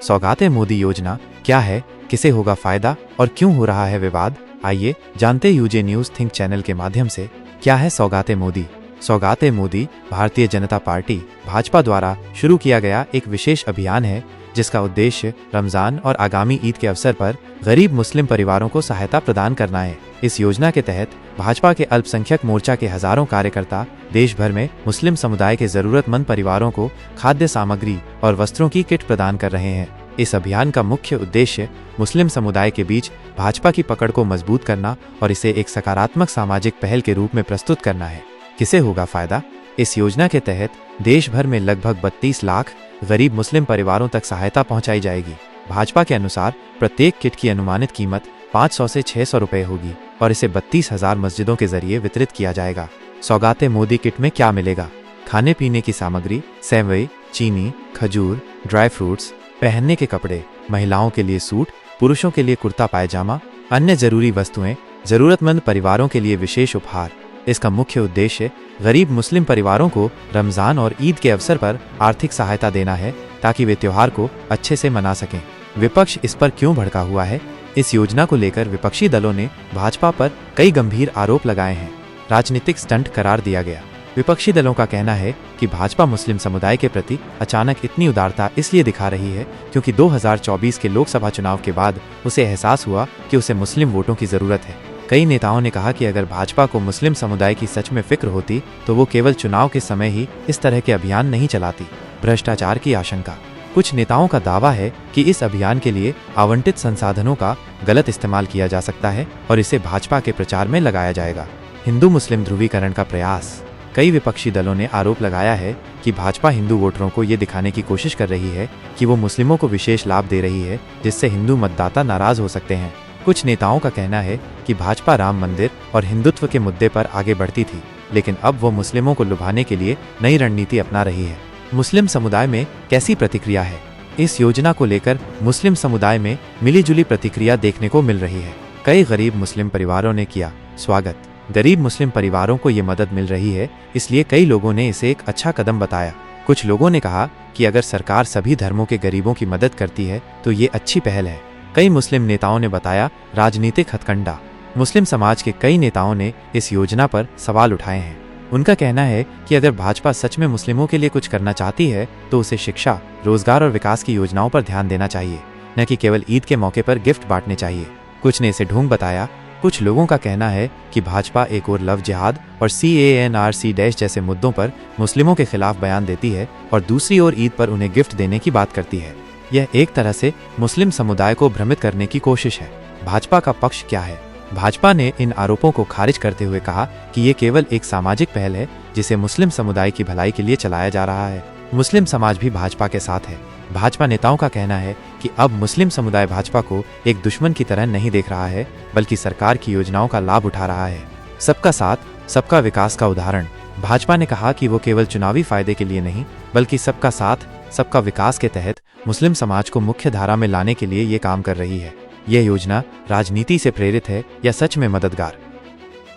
सौगात मोदी योजना क्या है, किसे होगा फायदा और क्यों हो रहा है विवाद? आइए जानते यूजे न्यूज थिंक चैनल के माध्यम से। क्या है सौगात मोदी? सौगात मोदी भारतीय जनता पार्टी भाजपा द्वारा शुरू किया गया एक विशेष अभियान है जिसका उद्देश्य रमजान और आगामी ईद के अवसर पर गरीब मुस्लिम परिवारों को सहायता प्रदान करना है। इस योजना के तहत भाजपा के अल्पसंख्यक मोर्चा के हजारों कार्यकर्ता देश भर में मुस्लिम समुदाय के जरूरतमंद परिवारों को खाद्य सामग्री और वस्त्रों की किट प्रदान कर रहे हैं। इस अभियान का मुख्य उद्देश्य मुस्लिम समुदाय के बीच भाजपा की पकड़ को मजबूत करना और इसे एक सकारात्मक सामाजिक पहल के रूप में प्रस्तुत करना है। किसे होगा फायदा? इस योजना के तहत देश भर में लगभग 32 लाख गरीब मुस्लिम परिवारों तक सहायता पहुंचाई जाएगी। भाजपा के अनुसार प्रत्येक किट की अनुमानित कीमत 500 से 600 रुपए होगी और इसे 32,000 मस्जिदों के जरिए वितरित किया जाएगा। सौगात मोदी किट में क्या मिलेगा? खाने पीने की सामग्री, सेवई, चीनी, खजूर, ड्राई फ्रूट्स, पहनने के कपड़े, महिलाओं के लिए सूट, पुरुषों के लिए कुर्ता पायजामा, अन्य जरूरी वस्तुएं, जरूरतमंद परिवारों के लिए विशेष उपहार। इसका मुख्य उद्देश्य गरीब मुस्लिम परिवारों को रमजान और ईद के अवसर पर आर्थिक सहायता देना है ताकि वे त्योहार को अच्छे से मना सकें। विपक्ष इस पर क्यों भड़का हुआ है? इस योजना को लेकर विपक्षी दलों ने भाजपा पर कई गंभीर आरोप लगाए हैं। राजनीतिक स्टंट करार दिया गया। विपक्षी दलों का कहना है कि भाजपा मुस्लिम समुदाय के प्रति अचानक इतनी उदारता इसलिए दिखा रही है क्योंकि 2024 के लोकसभा चुनाव के बाद उसे एहसास हुआ कि उसे मुस्लिम वोटों की जरूरत है। कई नेताओं ने कहा कि अगर भाजपा को मुस्लिम समुदाय की सच में फिक्र होती तो वो केवल चुनाव के समय ही इस तरह के अभियान नहीं चलाती। भ्रष्टाचार की आशंका। कुछ नेताओं का दावा है कि इस अभियान के लिए आवंटित संसाधनों का गलत इस्तेमाल किया जा सकता है और इसे भाजपा के प्रचार में लगाया जाएगा। हिंदू मुस्लिम ध्रुवीकरण का प्रयास। कई विपक्षी दलों ने आरोप लगाया है कि भाजपा हिंदू वोटरों को ये दिखाने की कोशिश कर रही है कि वो मुस्लिमों को विशेष लाभ दे रही है जिससे हिंदू मतदाता नाराज हो सकते हैं। कुछ नेताओं का कहना है कि भाजपा राम मंदिर और हिंदुत्व के मुद्दे पर आगे बढ़ती थी, लेकिन अब वो मुस्लिमों को लुभाने के लिए नई रणनीति अपना रही है। मुस्लिम समुदाय में कैसी प्रतिक्रिया है? इस योजना को लेकर मुस्लिम समुदाय में मिलीजुली प्रतिक्रिया देखने को मिल रही है। कई गरीब मुस्लिम परिवारों ने किया स्वागत। गरीब मुस्लिम परिवारों को ये मदद मिल रही है, इसलिए कई लोगों ने इसे एक अच्छा कदम बताया। कुछ लोगों ने कहा कि अगर सरकार सभी धर्मों के गरीबों की मदद करती है तो ये अच्छी पहल है। कई मुस्लिम नेताओं ने बताया राजनीतिक हथकंडा। मुस्लिम समाज के कई नेताओं ने इस योजना पर सवाल उठाए हैं। उनका कहना है कि अगर भाजपा सच में मुस्लिमों के लिए कुछ करना चाहती है तो उसे शिक्षा, रोजगार और विकास की योजनाओं पर ध्यान देना चाहिए, न कि केवल ईद के मौके पर गिफ्ट बांटने चाहिए। कुछ ने इसे ढोंग बताया। कुछ लोगों का कहना है कि भाजपा एक और लव जिहाद और CANRC- जैसे मुद्दों पर मुस्लिमों के खिलाफ बयान देती है और दूसरी ओर ईद पर उन्हें गिफ्ट देने की बात करती है। यह एक तरह से मुस्लिम समुदाय को भ्रमित करने की कोशिश है। भाजपा का पक्ष क्या है? भाजपा ने इन आरोपों को खारिज करते हुए कहा कि ये केवल एक सामाजिक पहल है जिसे मुस्लिम समुदाय की भलाई के लिए चलाया जा रहा है। मुस्लिम समाज भी भाजपा के साथ है। भाजपा नेताओं का कहना है कि अब मुस्लिम समुदाय भाजपा को एक दुश्मन की तरह नहीं देख रहा है, बल्कि सरकार की योजनाओं का लाभ उठा रहा है। सबका साथ, सबका विकास का उदाहरण। भाजपा ने कहा कि वो केवल चुनावी फायदे के लिए नहीं, बल्कि सबका साथ, सबका विकास के तहत मुस्लिम समाज को मुख्य धारा में लाने के लिए ये काम कर रही है। यह योजना राजनीति से प्रेरित है या सच में मददगार?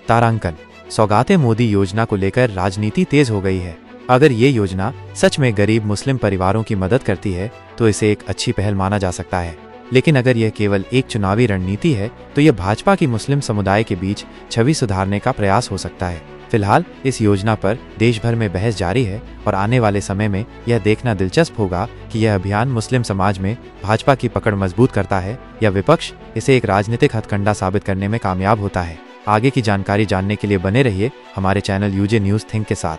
तारांकन। सौगात मोदी योजना को लेकर राजनीति तेज हो गई है। अगर ये योजना सच में गरीब मुस्लिम परिवारों की मदद करती है तो इसे एक अच्छी पहल माना जा सकता है, लेकिन अगर यह केवल एक चुनावी रणनीति है तो यह भाजपा की मुस्लिम समुदाय के बीच छवि सुधारने का प्रयास हो सकता है। फिलहाल इस योजना पर देश भर में बहस जारी है और आने वाले समय में यह देखना दिलचस्प होगा कि यह अभियान मुस्लिम समाज में भाजपा की पकड़ मजबूत करता है या विपक्ष इसे एक राजनीतिक हथकंडा साबित करने में कामयाब होता है। आगे की जानकारी जानने के लिए बने रहिए हमारे चैनल यूजे न्यूज थिंक के साथ।